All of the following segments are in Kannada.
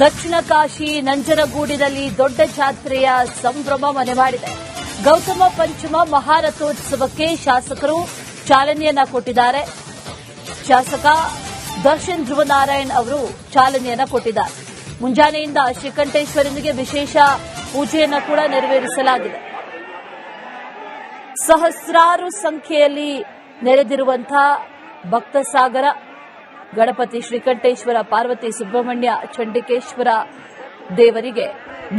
ದಕ್ಷಿಣ ಕಾಶಿ ನಂಜನಗೂಡಿನಲ್ಲಿ ದೊಡ್ಡ ಜಾತ್ರೆಯ ಸಂಭ್ರಮ ಮನೆ ಮಾಡಿದೆ. ಗೌತಮ ಪಂಚಮ ಮಹಾರಥೋತ್ಸವಕ್ಕೆ ಶಾಸಕರು ಚಾಲನೆಯನ್ನ ಕೊಟ್ಟಿದ್ದಾರೆ. ಶಾಸಕ ದರ್ಶನ್ ಧ್ರುವನಾರಾಯಣ್ ಅವರು ಚಾಲನೆಯನ್ನ ಕೊಟ್ಟಿದ್ದಾರೆ. ಮುಂಜಾನೆಯಿಂದ ಶ್ರೀಕಂಠೇಶ್ವರನಿಗೆ ವಿಶೇಷ ಪೂಜೆಯನ್ನು ಕೂಡ ನೆರವೇರಿಸಲಾಗಿದೆ. ಸಹಸ್ರಾರು ಸಂಖ್ಯೆಯಲ್ಲಿ ನೆರೆದಿರುವಂತಹ ಭಕ್ತ ಸಾಗರ ಗಣಪತಿ ಶ್ರೀಕಂಠೇಶ್ವರ, ಪಾರ್ವತಿ, ಸುಬ್ರಹ್ಮಣ್ಯ, ಚಂಡಿಕೇಶ್ವರ ದೇವರಿಗೆ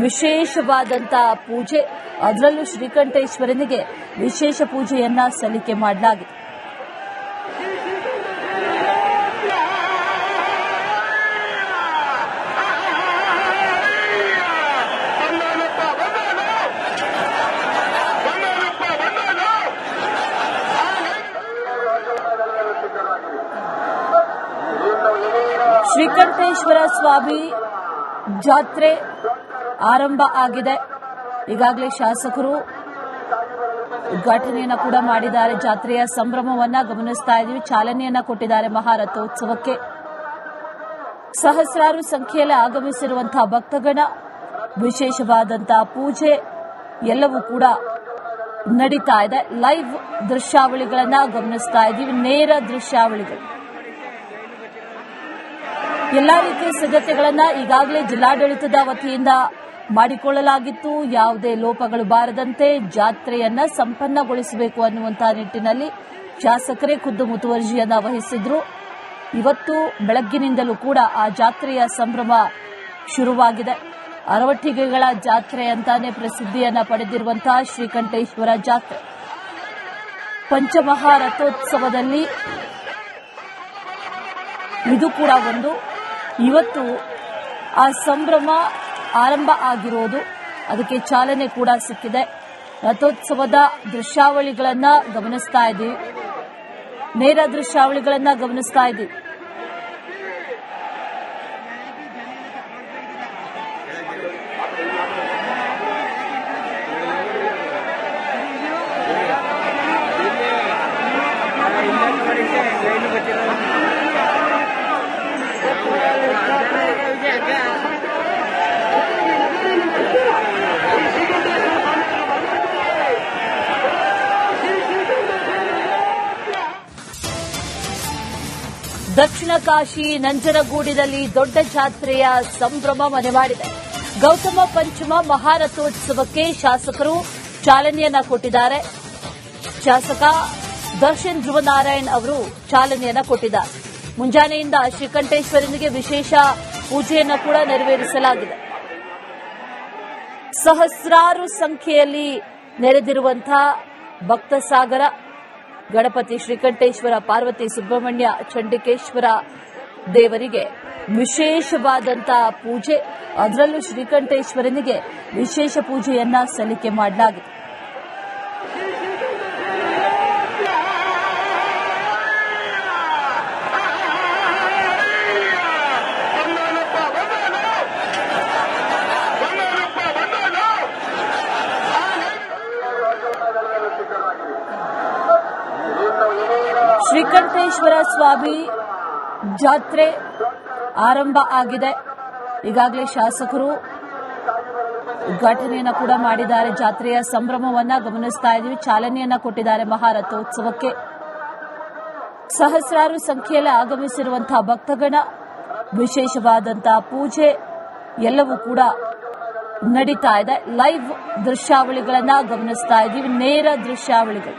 ವಿಶೇಷವಾದಂತಹ ಪೂಜೆ, ಅದರಲ್ಲೂ ಶ್ರೀಕಂಠೇಶ್ವರನಿಗೆ ವಿಶೇಷ ಪೂಜೆಯನ್ನ ಸಲ್ಲಿಕೆ ಮಾಡಲಾಗಿದೆ. ಶ್ರೀಕಂಠೇಶ್ವರ ಸ್ವಾಮಿ ಜಾತ್ರೆ ಆರಂಭ ಆಗಿದೆ. ಈಗಾಗಲೇ ಶಾಸಕರು ಉದ್ಘಾಟನೆಯನ್ನ ಕೂಡ ಮಾಡಿದ್ದಾರೆ. ಜಾತ್ರೆಯ ಸಂಭ್ರಮವನ್ನ ಗಮನಿಸ್ತಾ ಇದ್ದೀವಿ. ಚಾಲನೆಯನ್ನ ಕೊಟ್ಟಿದ್ದಾರೆ ಮಹಾರಥೋತ್ಸವಕ್ಕೆ. ಸಹಸ್ರಾರು ಸಂಖ್ಯೆಯಲ್ಲಿ ಆಗಮಿಸಿರುವಂತಹ ಭಕ್ತಗಣ, ವಿಶೇಷವಾದಂತಹ ಪೂಜೆ ಎಲ್ಲವೂ ಕೂಡ ನಡೀತಾ ಇದೆ. ಲೈವ್ ದೃಶ್ಯಾವಳಿಗಳನ್ನ ಗಮನಿಸ್ತಾ ಇದ್ದೀವಿ, ನೇರ ದೃಶ್ಯಾವಳಿಗಳು. ಎಲ್ಲಾ ರೀತಿಯ ಸಿದ್ಧತೆಗಳನ್ನ ಈಗಾಗಲೇ ಜಿಲ್ಲಾಡಳಿತದ ವತಿಯಿಂದ ಮಾಡಿಕೊಳ್ಳಲಾಗಿತ್ತು. ಯಾವುದೇ ಲೋಪಗಳು ಬಾರದಂತೆ ಜಾತ್ರೆಯನ್ನ ಸಂಪನ್ನಗೊಳಿಸಬೇಕು ಅನ್ನುವಂತಹ ನಿಟ್ಟಿನಲ್ಲಿ ಶಾಸಕರೇ ಖುದ್ದು ಮುತುವರ್ಜಿಯನ್ನ ವಹಿಸಿದ್ರು. ಇವತ್ತು ಬೆಳಗ್ಗಿನಿಂದಲೂ ಕೂಡ ಆ ಜಾತ್ರೆಯ ಸಂಭ್ರಮ ಶುರುವಾಗಿದೆ. ಅರವಟ್ಟಿಗೆಗಳ ಜಾತ್ರೆ ಅಂತಾನೆ ಪ್ರಸಿದ್ಧಿಯನ್ನ ಪಡೆದಿರುವಂತಹ ಶ್ರೀಕಂಠೇಶ್ವರ ಜಾತ್ರೆ ಪಂಚಮಹಾರಥೋತ್ಸವದಲ್ಲಿ ಇದು ಕೂಡ ಒಂದು. ಇವತ್ತು ಆ ಸಂಭ್ರಮ ಆರಂಭ ಆಗಿರೋದು, ಅದಕ್ಕೆ ಚಾಲನೆ ಕೂಡ ಸಿಕ್ಕಿದೆ. ರಥೋತ್ಸವದ ದೃಶ್ಯಾವಳಿಗಳನ್ನ ಗಮನಿಸ್ತಾ ಇದ್ದೀವಿ, ನೇರ ದೃಶ್ಯಾವಳಿಗಳನ್ನ ಗಮನಿಸ್ತಾ ಇದ್ದೀವಿ. ದಕ್ಷಿಣ ಕಾಶಿ ನಂಜನಗೂಡಿನಲ್ಲಿ ದೊಡ್ಡ ಜಾತ್ರೆಯ ಸಂಭ್ರಮ ಮನೆ ಮಾಡಿದೆ. ಗೌತಮ ಪಂಚಮ ಮಹಾರಥೋತ್ಸವಕ್ಕೆ ಶಾಸಕರು ಚಾಲನೆಯನ್ನ ಕೊಟ್ಟಿದ್ದಾರೆ. ಶಾಸಕ ದರ್ಶನ್ ಧ್ರುವನಾರಾಯಣ್ ಅವರು ಚಾಲನೆಯನ್ನ ಕೊಟ್ಟಿದ್ದಾರೆ. ಮುಂಜಾನೆಯಿಂದ ಶ್ರೀಕಂಠೇಶ್ವರನಿಗೆ ವಿಶೇಷ ಪೂಜೆಯನ್ನು ಕೂಡ ನೆರವೇರಿಸಲಾಗಿದೆ. ಸಹಸ್ರಾರು ಸಂಖ್ಯೆಯಲ್ಲಿ ನೆರೆದಿರುವಂತಹ ಭಕ್ತ ಸಾಗರ ಗಣಪತಿ ಶ್ರೀಕಂಠೇಶ್ವರ, ಪಾರ್ವತಿ, ಸುಬ್ರಹ್ಮಣ್ಯ, ಚಂಡಿಕೇಶ್ವರ ದೇವರಿಗೆ ವಿಶೇಷವಾದಂತಹ ಪೂಜೆ, ಅದರಲ್ಲೂ ಶ್ರೀಕಂಠೇಶ್ವರನಿಗೆ ವಿಶೇಷ ಪೂಜೆಯನ್ನ ಸಲ್ಲಿಕೆ ಮಾಡಲಾಗಿದೆ. ಶ್ರೀಕಂಠೇಶ್ವರ ಸ್ವಾಮಿ ಜಾತ್ರೆ ಆರಂಭ ಆಗಿದೆ. ಈಗಾಗಲೇ ಶಾಸಕರು ಉದ್ಘಾಟನೆಯನ್ನ ಕೂಡ ಮಾಡಿದ್ದಾರೆ. ಜಾತ್ರೆಯ ಸಂಭ್ರಮವನ್ನ ಗಮನಿಸ್ತಾ ಇದ್ದೀವಿ, ಚಾಲನೆಯನ್ನ ಕೊಟ್ಟಿದ್ದಾರೆ ಮಹಾರಥೋತ್ಸವಕ್ಕೆ. ಸಹಸ್ರಾರು ಸಂಖ್ಯೆಯಲ್ಲಿ ಆಗಮಿಸಿರುವಂತಹ ಭಕ್ತಗಣ, ವಿಶೇಷವಾದಂತಹ ಪೂಜೆ ಎಲ್ಲವೂ ಕೂಡ ನಡೀತಾ ಇದೆ. ಲೈವ್ ದೃಶ್ಯಾವಳಿಗಳನ್ನ ಗಮನಿಸ್ತಾ ಇದ್ದೀವಿ, ನೇರ ದೃಶ್ಯಾವಳಿಗಳು.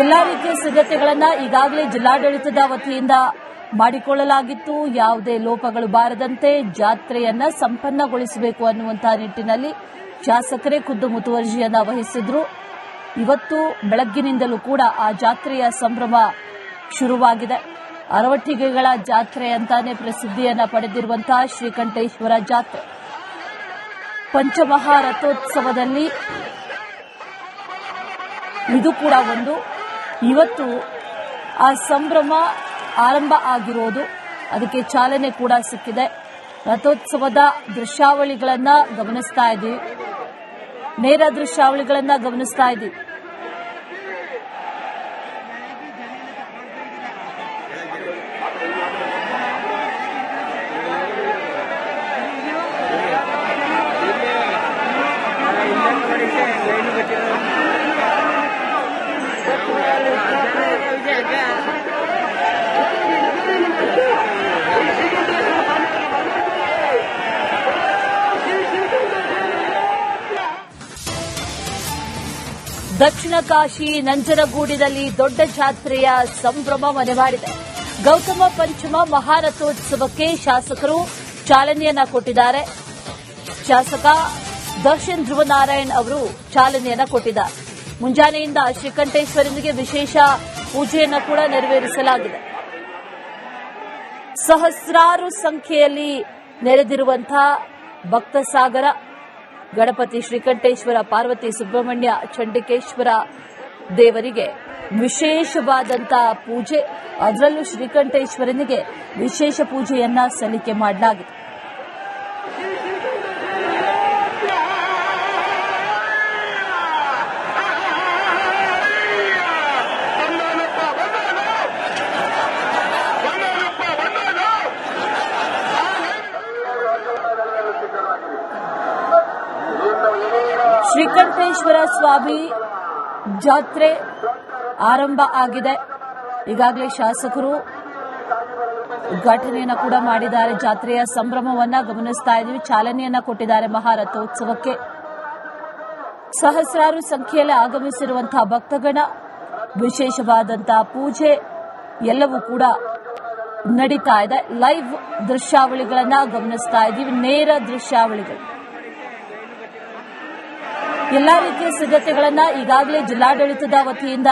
ಎಲ್ಲಾ ರೀತಿಯ ಸಿದ್ಧತೆಗಳನ್ನ ಈಗಾಗಲೇ ಜಿಲ್ಲಾಡಳಿತದ ವತಿಯಿಂದ ಮಾಡಿಕೊಳ್ಳಲಾಗಿತ್ತು. ಯಾವುದೇ ಲೋಪಗಳು ಬಾರದಂತೆ ಜಾತ್ರೆಯನ್ನ ಸಂಪನ್ನಗೊಳಿಸಬೇಕು ಅನ್ನುವಂತಹ ನಿಟ್ಟಿನಲ್ಲಿ ಶಾಸಕರೇ ಖುದ್ದು ಮುತುವರ್ಜಿಯನ್ನ ವಹಿಸಿದ್ರು. ಇವತ್ತು ಬೆಳಗ್ಗಿನಿಂದಲೂ ಕೂಡ ಆ ಜಾತ್ರೆಯ ಸಂಭ್ರಮ ಶುರುವಾಗಿದೆ. ಅರವಟ್ಟಿಗೆಗಳ ಜಾತ್ರೆ ಅಂತಾನೆ ಪ್ರಸಿದ್ಧಿಯನ್ನ ಪಡೆದಿರುವಂತಹ ಶ್ರೀಕಂಠೇಶ್ವರ ಜಾತ್ರೆ ಪಂಚಮಹಾರಥೋತ್ಸವದಲ್ಲಿ ಇದು ಕೂಡ ಒಂದು. ಇವತ್ತು ಆ ಸಂಭ್ರಮ ಆರಂಭ ಆಗಿರೋದು, ಅದಕ್ಕೆ ಚಾಲನೆ ಕೂಡ ಸಿಕ್ಕಿದೆ. ರಥೋತ್ಸವದ ದೃಶ್ಯಾವಳಿಗಳನ್ನ ಗಮನಿಸ್ತಾ ಇದ್ದೀವಿ, ನೇರ ದೃಶ್ಯಾವಳಿಗಳನ್ನ ಗಮನಿಸ್ತಾ ಇದ್ದೀವಿ. ದಕ್ಷಿಣ ಕಾಶಿ ನಂಜನಗೂಡಿನಲ್ಲಿ ದೊಡ್ಡ ಜಾತ್ರೆಯ ಸಂಭ್ರಮ ಮನೆ ಮಾಡಿದೆ. ಗೌತಮ ಪಂಚಮ ಮಹಾರಥೋತ್ಸವಕ್ಕೆ ಶಾಸಕರು ಚಾಲನೆಯನ್ನ ಕೊಟ್ಟಿದ್ದಾರೆ. ಶಾಸಕ ದರ್ಶನ್ ಧ್ರುವನಾರಾಯಣ್ ಅವರು ಚಾಲನೆಯನ್ನ ಕೊಟ್ಟಿದ್ದಾರೆ. ಮುಂಜಾನೆಯಿಂದ ಶ್ರೀಕಂಠೇಶ್ವರನಿಗೆ ವಿಶೇಷ ಪೂಜೆಯನ್ನು ಕೂಡ ನೆರವೇರಿಸಲಾಗಿದೆ. ಸಹಸ್ರಾರು ಸಂಖ್ಯೆಯಲ್ಲಿ ನೆರೆದಿರುವಂತಹ ಭಕ್ತ ಸಾಗರ ಗಣಪತಿ ಶ್ರೀಕಂಠೇಶ್ವರ, ಪಾರ್ವತಿ, ಸುಬ್ರಹ್ಮಣ್ಯ, ಚಂಡಿಕೇಶ್ವರ ದೇವರಿಗೆ ವಿಶೇಷವಾದಂತಹ ಪೂಜೆ, ಅದರಲ್ಲೂ ಶ್ರೀಕಂಠೇಶ್ವರನಿಗೆ ವಿಶೇಷ ಪೂಜೆಯನ್ನ ಸಲ್ಲಿಕೆ ಮಾಡಲಾಗಿದೆ. ಶ್ರೀಕಂಠೇಶ್ವರ ಸ್ವಾಮಿ ಜಾತ್ರೆ ಆರಂಭ ಆಗಿದೆ. ಈಗಾಗಲೇ ಶಾಸಕರು ಉದ್ಘಾಟನೆಯನ್ನ ಕೂಡ ಮಾಡಿದ್ದಾರೆ. ಜಾತ್ರೆಯ ಸಂಭ್ರಮವನ್ನ ಗಮನಿಸ್ತಾ ಇದ್ದೀವಿ. ಚಾಲನೆಯನ್ನ ಕೊಟ್ಟಿದ್ದಾರೆ ಮಹಾರಥೋತ್ಸವಕ್ಕೆ. ಸಹಸ್ರಾರು ಸಂಖ್ಯೆಯಲ್ಲಿ ಆಗಮಿಸಿರುವಂತಹ ಭಕ್ತಗಣ, ವಿಶೇಷವಾದಂತಹ ಪೂಜೆ ಎಲ್ಲವೂ ಕೂಡ ನಡೀತಾ ಇದೆ. ಲೈವ್ ದೃಶ್ಯಾವಳಿಗಳನ್ನ ಗಮನಿಸ್ತಾ ಇದ್ದೀವಿ, ನೇರ ದೃಶ್ಯಾವಳಿಗಳು. ಎಲ್ಲಾ ರೀತಿಯ ಸಿದ್ಧತೆಗಳನ್ನ ಈಗಾಗಲೇ ಜಿಲ್ಲಾಡಳಿತದ ವತಿಯಿಂದ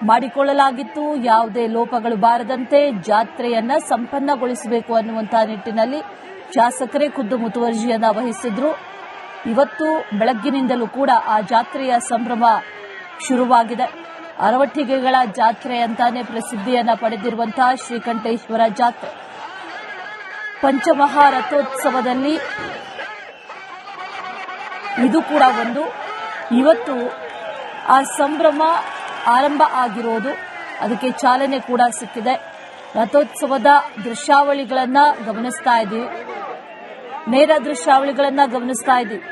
ಮಾಡಿಕೊಳ್ಳಲಾಗಿತ್ತು. ಯಾವುದೇ ಲೋಪಗಳು ಬಾರದಂತೆ ಜಾತ್ರೆಯನ್ನ ಸಂಪನ್ನಗೊಳಿಸಬೇಕು ಅನ್ನುವಂತಹ ನಿಟ್ಟಿನಲ್ಲಿ ಶಾಸಕರೇ ಖುದ್ದು ಮುತುವರ್ಜಿಯನ್ನ ವಹಿಸಿದ್ರು. ಇವತ್ತು ಬೆಳಗ್ಗಿನಿಂದಲೂ ಕೂಡ ಆ ಜಾತ್ರೆಯ ಸಂಭ್ರಮ ಶುರುವಾಗಿದೆ. ಅರವಟ್ಟಿಗೆಗಳ ಜಾತ್ರೆ ಅಂತಾನೆ ಪ್ರಸಿದ್ಧಿಯನ್ನ ಪಡೆದಿರುವಂತಹ ಶ್ರೀಕಂಠೇಶ್ವರ ಜಾತ್ರೆ ಪಂಚಮಹಾರಥೋತ್ಸವದಲ್ಲಿ ಇದು ಕೂಡ ಒಂದು. ಇವತ್ತು ಆ ಸಂಭ್ರಮ ಆರಂಭ ಆಗಿರೋದು, ಅದಕ್ಕೆ ಚಾಲನೆ ಕೂಡ ಸಿಕ್ಕಿದೆ. ರಥೋತ್ಸವದ ದೃಶ್ಯಾವಳಿಗಳನ್ನ ಗಮನಿಸ್ತಾ ಇದ್ದೀವಿ, ನೇರ ದೃಶ್ಯಾವಳಿಗಳನ್ನ ಗಮನಿಸ್ತಾ ಇದ್ದೀವಿ.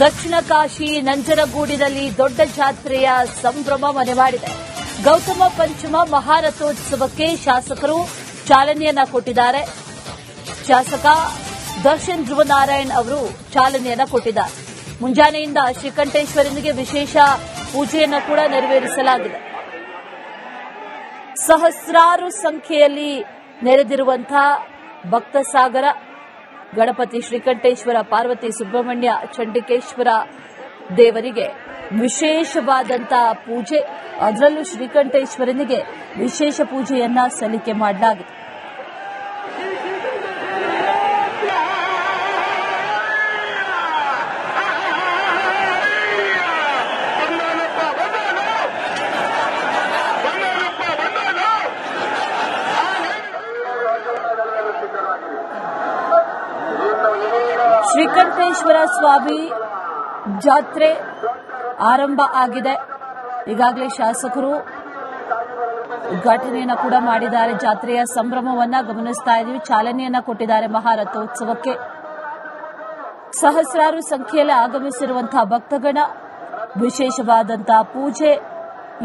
ದಕ್ಷಿಣ ಕಾಶಿ ನಂಜನಗೂಡಿನಲ್ಲಿ ದೊಡ್ಡ ಜಾತ್ರೆಯ ಸಂಭ್ರಮ ಮನೆ ಮಾಡಿದೆ. ಗೌತಮ ಪಂಚಮ ಮಹಾರಥೋತ್ಸವಕ್ಕೆ ಶಾಸಕರು ಚಾಲನೆಯನ್ನ ಕೊಟ್ಟಿದ್ದಾರೆ. ಶಾಸಕ ದರ್ಶನ್ ಧ್ರುವನಾರಾಯಣ್ ಅವರು ಚಾಲನೆಯನ್ನ ಕೊಟ್ಟಿದ್ದಾರೆ. ಮುಂಜಾನೆಯಿಂದ ಶ್ರೀಕಂಠೇಶ್ವರನಿಗೆ ವಿಶೇಷ ಪೂಜೆಯನ್ನು ಕೂಡ ನೆರವೇರಿಸಲಾಗಿದೆ. ಸಹಸ್ರಾರು ಸಂಖ್ಯೆಯಲ್ಲಿ ನೆರೆದಿರುವಂತಹ ಭಕ್ತ ಸಾಗರ ಗಣಪತಿ ಶ್ರೀಕಂಠೇಶ್ವರ, ಪಾರ್ವತಿ, ಸುಬ್ರಹ್ಮಣ್ಯ, ಚಂಡಿಕೇಶ್ವರ ದೇವರಿಗೆ ವಿಶೇಷವಾದಂತಹ ಪೂಜೆ, ಅದರಲ್ಲೂ ಶ್ರೀಕಂಠೇಶ್ವರನಿಗೆ ವಿಶೇಷ ಪೂಜೆಯನ್ನ ಸಲ್ಲಿಕೆ ಮಾಡಲಾಗಿದೆ. ಶ್ರೀಕಂಠೇಶ್ವರ ಸ್ವಾಮಿ ಜಾತ್ರೆ ಆರಂಭ ಆಗಿದೆ. ಈಗಾಗಲೇ ಶಾಸಕರು ಉದ್ಘಾಟನೆಯನ್ನ ಕೂಡ ಮಾಡಿದ್ದಾರೆ. ಜಾತ್ರೆಯ ಸಂಭ್ರಮವನ್ನ ಗಮನಿಸ್ತಾ ಇದ್ದೀವಿ, ಚಾಲನೆಯನ್ನ ಕೊಟ್ಟಿದ್ದಾರೆ ಮಹಾರಥೋತ್ಸವಕ್ಕೆ. ಸಹಸ್ರಾರು ಸಂಖ್ಯೆಯಲ್ಲಿ ಆಗಮಿಸಿರುವಂತಹ ಭಕ್ತಗಣ, ವಿಶೇಷವಾದಂತಹ ಪೂಜೆ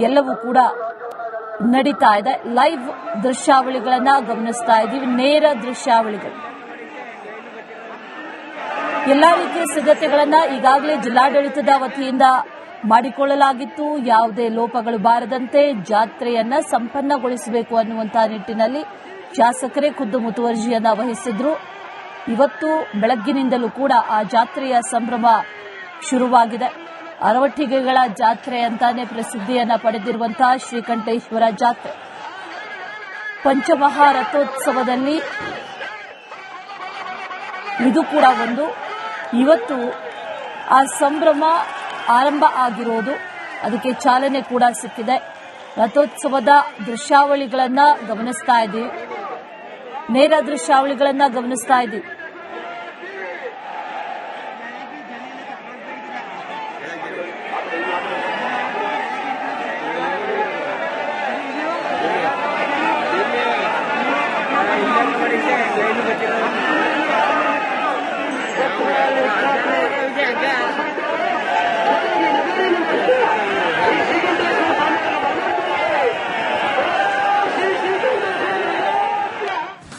ಎಲ್ಲವೂ ಕೂಡ ನಡೀತಾ ಇದೆ. ಲೈವ್ ದೃಶ್ಯಾವಳಿಗಳನ್ನ ಗಮನಿಸ್ತಾ ಇದ್ದೀವಿ, ನೇರ ದೃಶ್ಯಾವಳಿಗಳು. ಎಲ್ಲಾ ರೀತಿಯ ಸಿದ್ಧತೆಗಳನ್ನ ಈಗಾಗಲೇ ಜಿಲ್ಲಾಡಳಿತದ ವತಿಯಿಂದ ಮಾಡಿಕೊಳ್ಳಲಾಗಿತ್ತು. ಯಾವುದೇ ಲೋಪಗಳು ಬಾರದಂತೆ ಜಾತ್ರೆಯನ್ನ ಸಂಪನ್ನಗೊಳಿಸಬೇಕು ಅನ್ನುವಂತಹ ನಿಟ್ಟಿನಲ್ಲಿ ಶಾಸಕರೇ ಖುದ್ದು ಮುತುವರ್ಜಿಯನ್ನ ವಹಿಸಿದ್ರು. ಇವತ್ತು ಬೆಳಗ್ಗಿನಿಂದಲೂ ಕೂಡ ಆ ಜಾತ್ರೆಯ ಸಂಭ್ರಮ ಶುರುವಾಗಿದೆ. ಅರವಟ್ಟಿಗೆಗಳ ಜಾತ್ರೆ ಅಂತಾನೆ ಪ್ರಸಿದ್ಧಿಯನ್ನ ಪಡೆದಿರುವಂತಹ ಶ್ರೀಕಂಠೇಶ್ವರ ಜಾತ್ರೆ ಪಂಚಮಹಾರಥೋತ್ಸವದಲ್ಲಿ ಇದು ಕೂಡ ಒಂದು. ಇವತ್ತು ಆ ಸಂಭ್ರಮ ಆರಂಭ ಆಗಿರೋದು, ಅದಕ್ಕೆ ಚಾಲನೆ ಕೂಡ ಸಿಕ್ಕಿದೆ. ರಥೋತ್ಸವದ ದೃಶ್ಯಾವಳಿಗಳನ್ನ ಗಮನಿಸ್ತಾ ಇದ್ದೀವಿ, ನೇರ ದೃಶ್ಯಾವಳಿಗಳನ್ನ ಗಮನಿಸ್ತಾ ಇದ್ದೀವಿ.